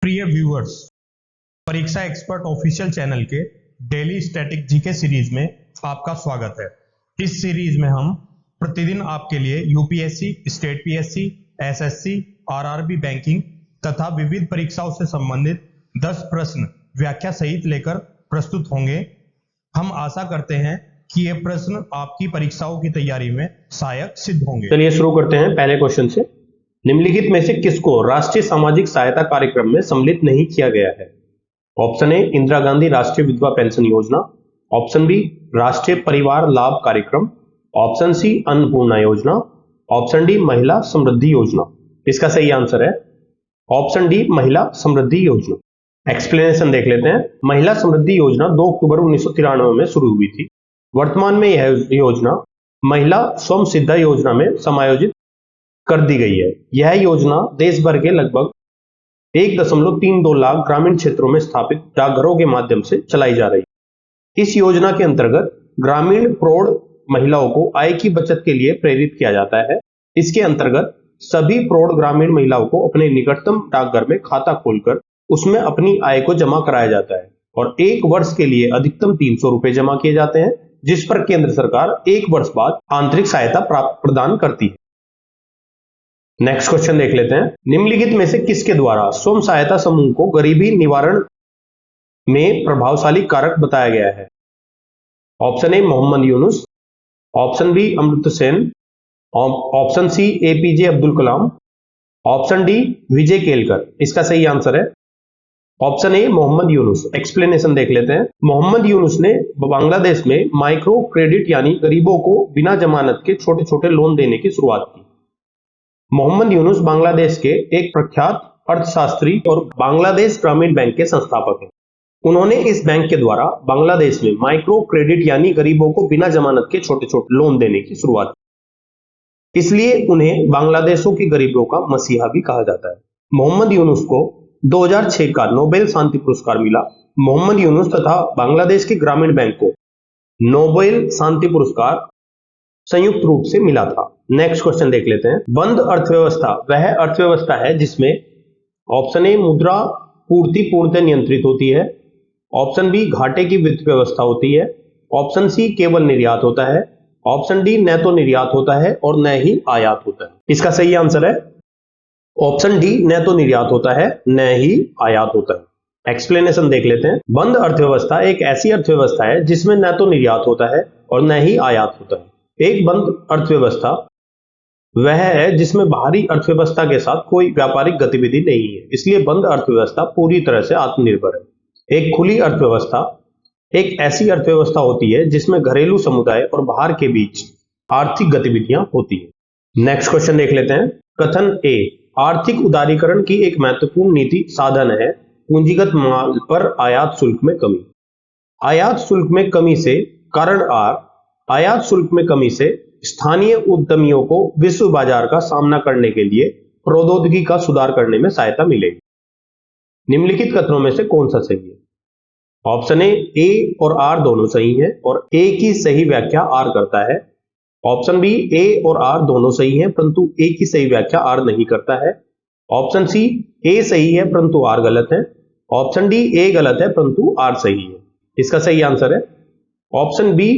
प्रिय व्यूअर्स, परीक्षा expert official channel के डेली स्टैटिक जीके सीरीज में आपका स्वागत है। इस सीरीज में हम प्रतिदिन आपके लिए UPSC, state PSC, SSC, RRB banking तथा विविध परीक्षाओं से संबंधित 10 प्रश्न व्याख्या सहित लेकर प्रस्तुत होंगे। हम आशा करते हैं कि ये प्रश्न आपकी परीक्षाओं की तैयारी में सहायक सिद्ध होंगे। चलिए शुरू करते हैं पहले क्वेश्चन से। निम्नलिखित में से किसको राष्ट्रीय सामाजिक सहायता कार्यक्रम में सम्मिलित नहीं किया गया है? ऑप्शन ए इंदिरा गांधी राष्ट्रीय विधवा पेंशन योजना, ऑप्शन बी राष्ट्रीय परिवार लाभ कार्यक्रम, ऑप्शन सी अन्नपूर्णा योजना, ऑप्शन डी महिला समृद्धि योजना। इसका सही आंसर है ऑप्शन डी महिला समृद्धि योजना। एक्सप्लेनेशन देख लेते हैं। महिला समृद्धि योजना 2 अक्टूबर 1993 में शुरू हुई थी। वर्तमान में यह योजना महिला स्वयं सिद्धा योजना में समायोजित कर दी गई है। यह योजना देश भर के लगभग 1.32 लाख ग्रामीण क्षेत्रों में स्थापित डाकघरों के माध्यम से चलाई जा रही है। इस योजना के अंतर्गत ग्रामीण प्रौढ़ महिलाओं को आय की बचत के लिए प्रेरित किया जाता है। इसके अंतर्गत सभी प्रौढ़ ग्रामीण महिलाओं को अपने निकटतम डाकघर में खाता खोलकर उसमें अपनी आय को जमा कराया जाता है और 1 वर्ष के लिए अधिकतम 300 रुपए जमा किए जाते हैं, जिस पर केंद्र सरकार 1 वर्ष बाद आंतरिक सहायता प्रदान करती है। नेक्स्ट क्वेश्चन देख लेते हैं। निम्नलिखित में से किसके द्वारा स्वयं सहायता समूह को गरीबी निवारण में प्रभावशाली कारक बताया गया है? Option A Mohammad Yunus, option B Amartya Sen, option C APJ Abdul Kalam, option D Vijay Kelkar. इसका सही आंसर है option A Mohammad Yunus. Explanation देख लेते हैं। मोहम्मद यूनुस ने बांग्लादेश में माइक्रो क्रेडिट यानी गरीबों को बिना जमानत के छोटे छोटे लोन देने की शुरुआत की। मोहम्मद यूनुस बांग्लादेश के एक प्रख्यात अर्थशास्त्री और बांग्लादेश ग्रामीण बैंक के संस्थापक हैं। उन्होंने इस बैंक के द्वारा बांग्लादेश में माइक्रो क्रेडिट यानी गरीबों को बिना जमानत के छोटे छोटे लोन देने की शुरुआत की। इसलिए उन्हें बांग्लादेशों के गरीबों का मसीहा भी कहा जाता है। मोहम्मद यूनुस को 2006 का नोबेल शांति पुरस्कार मिला। मोहम्मद यूनुस तथा बांग्लादेश के ग्रामीण बैंक को नोबेल शांति पुरस्कार संयुक्त रूप से मिला था। नेक्स्ट क्वेश्चन देख लेते हैं। बंद अर्थव्यवस्था वह अर्थव्यवस्था है जिसमें ऑप्शन ए मुद्रा पूर्ति पूर्णतः नियंत्रित होती है, ऑप्शन बी घाटे की वित्त व्यवस्था होती है, ऑप्शन सी केवल निर्यात होता है, ऑप्शन डी न तो निर्यात होता है और न ही आयात होता है। इसका सही आंसर है ऑप्शन डी न तो निर्यात होता है न ही आयात होता है। एक्सप्लेनेशन देख लेते हैं। बंद अर्थव्यवस्था एक ऐसी अर्थव्यवस्था है जिसमें न तो निर्यात होता है और न ही आयात होता है। एक बंद अर्थव्यवस्था वह है जिसमें बाहरी अर्थव्यवस्था के साथ कोई व्यापारिक गतिविधि नहीं है, इसलिए बंद अर्थव्यवस्था पूरी तरह से आत्मनिर्भर है। एक खुली अर्थव्यवस्था एक ऐसी अर्थव्यवस्था होती है जिसमें घरेलू समुदाय और बाहर के बीच आर्थिक गतिविधियां होती है। नेक्स्ट क्वेश्चन देख लेते हैं। कथन ए आर्थिक उदारीकरण की एक महत्वपूर्ण नीति साधन है पूंजीगत माल पर आयात शुल्क में कमी। आयात शुल्क में कमी से कारण आर आयात शुल्क में कमी से स्थानीय उद्यमियों को विश्व बाजार का सामना करने के लिए प्रौद्योगिकी का सुधार करने में सहायता मिलेगी। निम्नलिखित कथनों में से कौन सा सही है? ऑप्शन ए और आर दोनों सही हैं और ए की सही व्याख्या आर करता है। ऑप्शन बी ए और आर दोनों सही हैं परंतु ए की सही व्याख्या आर नहीं करता है। ऑप्शन सी ए सही है परंतु आर गलत है। ऑप्शन डी ए गलत है परंतु आर सही है। इसका सही आंसर है ऑप्शन बी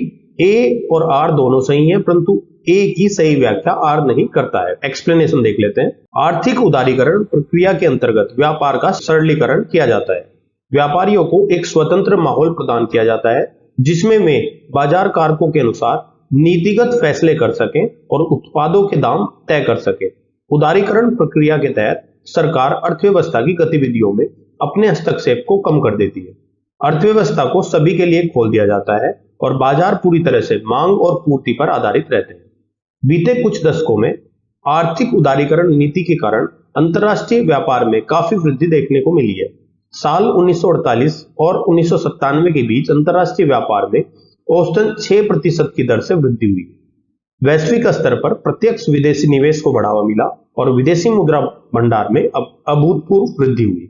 ए और आर दोनों सही हैं परंतु ए की सही व्याख्या आर नहीं करता है। एक्सप्लेनेशन देख लेते हैं। आर्थिक उदारीकरण प्रक्रिया के अंतर्गत व्यापार का सरलीकरण किया जाता है। व्यापारियों को एक स्वतंत्र माहौल प्रदान किया जाता है जिसमें वे बाजार कारकों के अनुसार नीतिगत फैसले कर सकें और उत्पादों के दाम तय कर सकें। उदारीकरण प्रक्रिया के तहत सरकार अर्थव्यवस्था की गतिविधियों में अपने हस्तक्षेप को कम कर देती है। अर्थव्यवस्था को सभी के लिए खोल दिया जाता है और बाजार पूरी तरह से मांग और पूर्ति पर आधारित रहते हैं। बीते कुछ दशकों में आर्थिक उदारीकरण नीति के कारण अंतर्राष्ट्रीय व्यापार में काफी वृद्धि देखने को मिली है। साल 1948 और 1997 के बीच अंतर्राष्ट्रीय व्यापार में औसतन 6% की दर से वृद्धि हुई। वैश्विक स्तर पर प्रत्यक्ष विदेशी निवेश को बढ़ावा मिला और विदेशी मुद्रा भंडार में अभूतपूर्व वृद्धि हुई।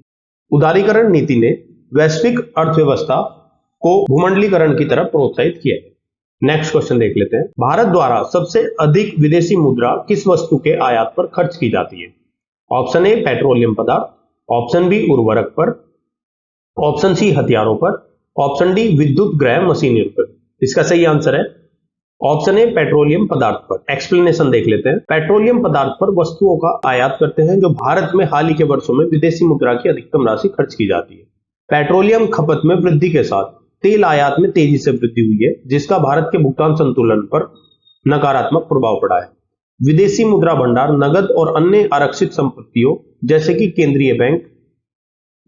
उदारीकरण नीति ने वैश्विक अर्थव्यवस्था को भूमंडलीकरण की तरफ प्रोत्साहित किया है। नेक्स्ट क्वेश्चन देख लेते हैं। भारत द्वारा सबसे अधिक विदेशी मुद्रा किस वस्तु के आयात पर खर्च की जाती है? ऑप्शन ए पेट्रोलियम पदार्थ, ऑप्शन बी उर्वरक पर, ऑप्शन सी हथियारों पर, ऑप्शन डी विद्युत ग्रह मशीनरी पर। इसका सही आंसर है ऑप्शन ए पेट्रोलियम पदार्थ पर। एक्सप्लेनेशन देख लेते हैं। पेट्रोलियम पदार्थ पर वस्तुओं का आयात करते हैं जो भारत में हाल ही के वर्षों में विदेशी मुद्रा की अधिकतम राशि खर्च की जाती है। पेट्रोलियम खपत में वृद्धि के साथ तेल आयात में तेजी से वृद्धि हुई है, जिसका भारत के भुगतान संतुलन पर नकारात्मक प्रभाव पड़ा है। विदेशी मुद्रा भंडार नगद और अन्य आरक्षित संपत्तियों जैसे कि केंद्रीय बैंक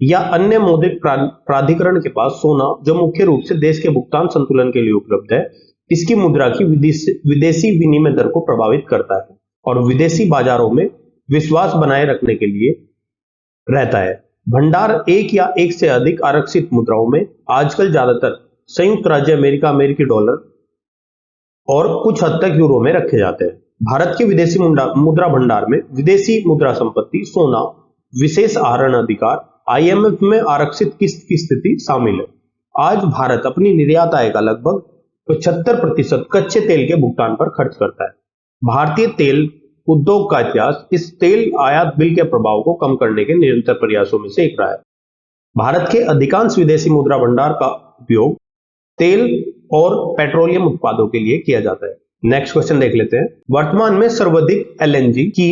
या अन्य मौद्रिक प्राधिकरण के पास सोना, जो मुख्य रूप से देश के भुगतान संतुलन के लिए उपलब्ध है, इसकी मुद्रा की विदेशी विनिमय दर को प्रभावित करता है और विदेशी बाजारों में विश्वास बनाए रखने के लिए रहता है। भंडार एक या एक से अधिक आरक्षित मुद्राओं में आजकल ज्यादातर संयुक्त राज्य अमेरिका, अमेरिकी डॉलर और कुछ हद तक यूरो में रखे जाते हैं। भारत के विदेशी मुद्रा भंडार में विदेशी मुद्रा संपत्ति, सोना, विशेष आहरण अधिकार, IMF में आरक्षित किस्त की स्थिति शामिल है। आज भारत अपनी निर्यात आय का लगभग 75% कच्चे तेल के भुगतान पर खर्च करता है। भारतीय तेल उद्योग का इतिहास इस तेल आयात बिल के प्रभाव को कम करने के निरंतर प्रयासों में से एक रहा है। भारत के अधिकांश विदेशी मुद्रा भंडार का उपयोग तेल और पेट्रोलियम उत्पादों के लिए किया जाता है। नेक्स्ट क्वेश्चन देख लेते हैं। वर्तमान में सर्वाधिक LNG की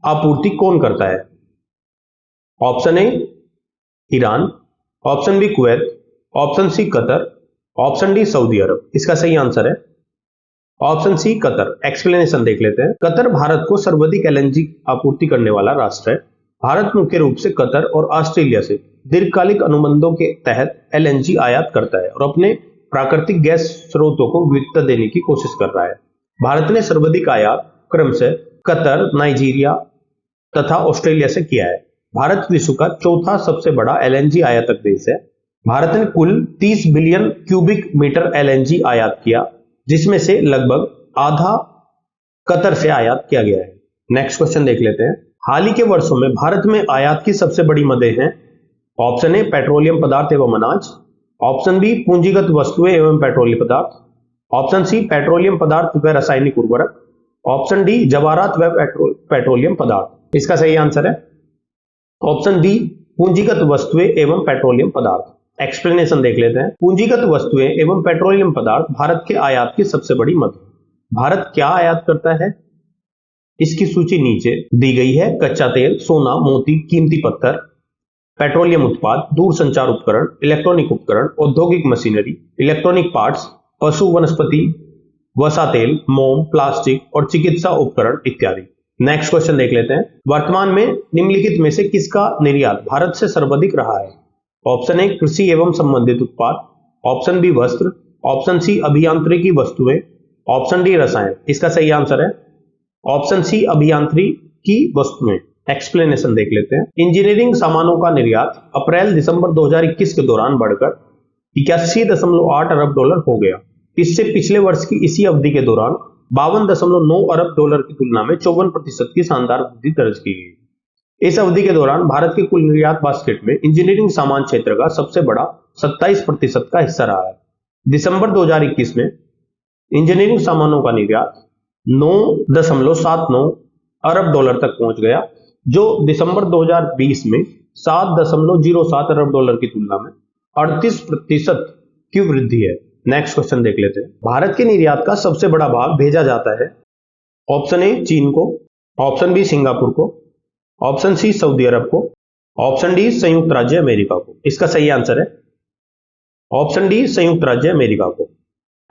आपूर्ति कौन करता है? Option A Iran, option B Kuwait, option C Qatar, option D Saudi Arabia. इसका सही आंसर है ऑप्शन सी कतर। एक्सप्लेनेशन देख लेते हैं। कतर भारत को सर्वाधिक LNG आपूर्ति करने वाला राष्ट्र है। भारत मुख्य रूप से कतर और ऑस्ट्रेलिया से दीर्घकालिक अनुबंधों के तहत LNG आयात करता है और अपने प्राकृतिक गैस स्रोतों को विविधता देने की कोशिश कर रहा है। भारत ने सर्वाधिक आयात क्रमशः कतर, नाइजीरिया तथा ऑस्ट्रेलिया से किया है। भारत विश्व का चौथा सबसे बड़ा LNG आयातक देश है। भारत ने कुल 30 बिलियन क्यूबिक मीटर LNG आयात किया, जिसमें से लगभग आधा कतर से आयात किया गया है। नेक्स्ट क्वेश्चन देख लेते हैं। हाल ही के वर्षों में भारत में आयात की सबसे बड़ी मदें हैं। ऑप्शन ए पेट्रोलियम पदार्थ एवं अनाज, ऑप्शन बी पूंजीगत वस्तुएं एवं पेट्रोलियम पदार्थ, ऑप्शन सी पेट्रोलियम पदार्थ व रासायनिक उर्वरक, ऑप्शन डी जवाहरात व पेट्रोलियम पदार्थ। इसका सही आंसर है ऑप्शन डी पूंजीगत वस्तुएं एवं पेट्रोलियम पदार्थ। एक्सप्लेनेशन देख लेते हैं। पूंजीगत वस्तुएं एवं पेट्रोलियम पदार्थ भारत के आयात की सबसे बड़ी मद है। भारत क्या आयात करता है, इसकी सूची नीचे दी गई है। कच्चा तेल, सोना, मोती, कीमती पत्थर, पेट्रोलियम उत्पाद, दूरसंचार उपकरण, इलेक्ट्रॉनिक उपकरण, औद्योगिक मशीनरी, इलेक्ट्रॉनिक पार्ट्स, पशु वनस्पति वसा तेल, मोम, प्लास्टिक और चिकित्सा उपकरण इत्यादि। नेक्स्ट क्वेश्चन देख लेते हैं। वर्तमान में निम्नलिखित में से किसका निर्यात भारत से सर्वाधिक रहा है? ऑप्शन ए कृषि एवं संबंधित उत्पाद, ऑप्शन बी वस्त्र, ऑप्शन सी अभियांत्रिकी वस्तुएं, ऑप्शन डी रसायन। इसका सही आंसर है ऑप्शन सी अभियांत्रिकी वस्तुएं। एक्सप्लेनेशन देख लेते हैं। इंजीनियरिंग सामानों का निर्यात अप्रैल-दिसंबर 2021 के दौरान बढ़कर 81.8 अरब डॉलर हो गया। इससे पिछले वर्ष की इसी अवधि के दौरान 52.9 अरब डॉलर की तुलना में 54% की शानदार वृद्धि दर्ज की गई। इस अवधि के दौरान भारत के कुल निर्यात बास्केट में इंजीनियरिंग सामान क्षेत्र का सबसे बड़ा 27% का हिस्सा रहा है। दिसंबर 2021 में इंजीनियरिंग सामानों का निर्यात 9.79 अरब डॉलर तक पहुंच गया, जो दिसंबर 2020 में 7.07 अरब डॉलर की तुलना में 38% की वृद्धि है। नेक्स्ट क्वेश्चन देख लेते हैं। भारत के निर्यात का सबसे बड़ा भाग भेजा जाता है। ऑप्शन ए चीन को, ऑप्शन बी सिंगापुर को, ऑप्शन सी सऊदी अरब को, ऑप्शन डी संयुक्त राज्य अमेरिका को। इसका सही आंसर है ऑप्शन डी संयुक्त राज्य अमेरिका को।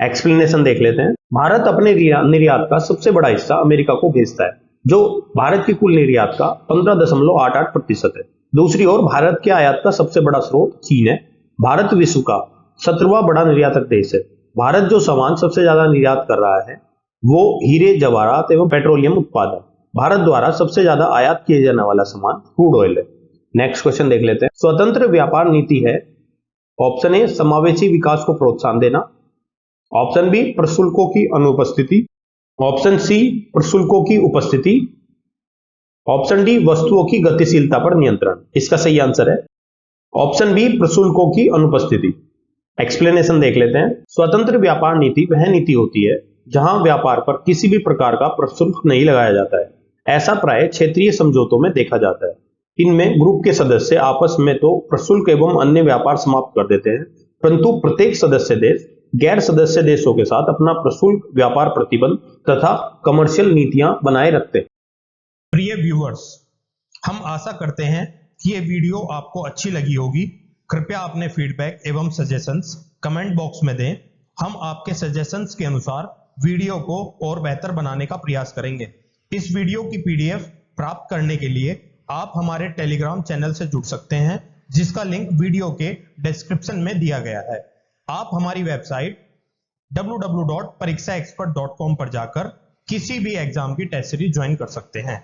एक्सप्लेनेशन देख लेते हैं। भारत अपने निर्यात का सबसे बड़ा हिस्सा अमेरिका को भेजता है, जो भारत की कुल निर्यात का 15.88% है। दूसरी ओर भारत के आयात का सबसे बड़ा स्रोत चीन है। भारत विश्व का 17वां बड़ा निर्यातक देश है। भारत जो सामान सबसे ज्यादा निर्यात कर रहा है वो हीरे, जवाहरात एवं पेट्रोलियम उत्पाद है। भारत द्वारा सबसे ज्यादा आयात किए जाने वाला सामान क्रूड ऑयल है। नेक्स्ट क्वेश्चन देख लेते हैं। स्वतंत्र व्यापार नीति है। ऑप्शन ए समावेशी विकास को प्रोत्साहन देना, ऑप्शन बी प्रशुल्कों की अनुपस्थिति, ऑप्शन सी प्रशुल्कों की उपस्थिति, ऑप्शन डी वस्तुओं की गतिशीलता पर नियंत्रण। इसका सही आंसर है ऑप्शन बी प्रशुल्कों की अनुपस्थिति। एक्सप्लेनेशन देख लेते हैं। स्वतंत्र व्यापार नीति वह नीति होती है जहां व्यापार पर किसी भी प्रकार का प्रशुल्क नहीं लगाया जाता है। ऐसा प्राय क्षेत्रीय समझौतों में देखा जाता है। इनमें ग्रुप के सदस्य आपस में तो प्रशुल्क एवं अन्य व्यापार समाप्त कर देते हैं, परंतु प्रत्येक सदस्य देश गैर सदस्य देशों के साथ अपना प्रशुल्क व्यापार प्रतिबंध तथा कमर्शियल नीतियां बनाए रखते हैं। प्रिय व्यूअर्स, हम आशा करते हैं कि ये वीडियो आपको अच्छी लगी होगी। कृपया अपने फीडबैक एवं सजेशंस कमेंट बॉक्स में दें। हम आपके सजेशंस के अनुसार वीडियो को और बेहतर बनाने का प्रयास करेंगे। इस वीडियो की पीडीएफ प्राप्त करने के लिए आप हमारे टेलीग्राम चैनल से जुड़ सकते हैं, जिसका लिंक वीडियो के डिस्क्रिप्शन में दिया गया है। आप हमारी वेबसाइट www.parikshaexpert.com पर जाकर किसी भी एग्जाम की टेस्ट सीरीज ज्वाइन कर सकते हैं।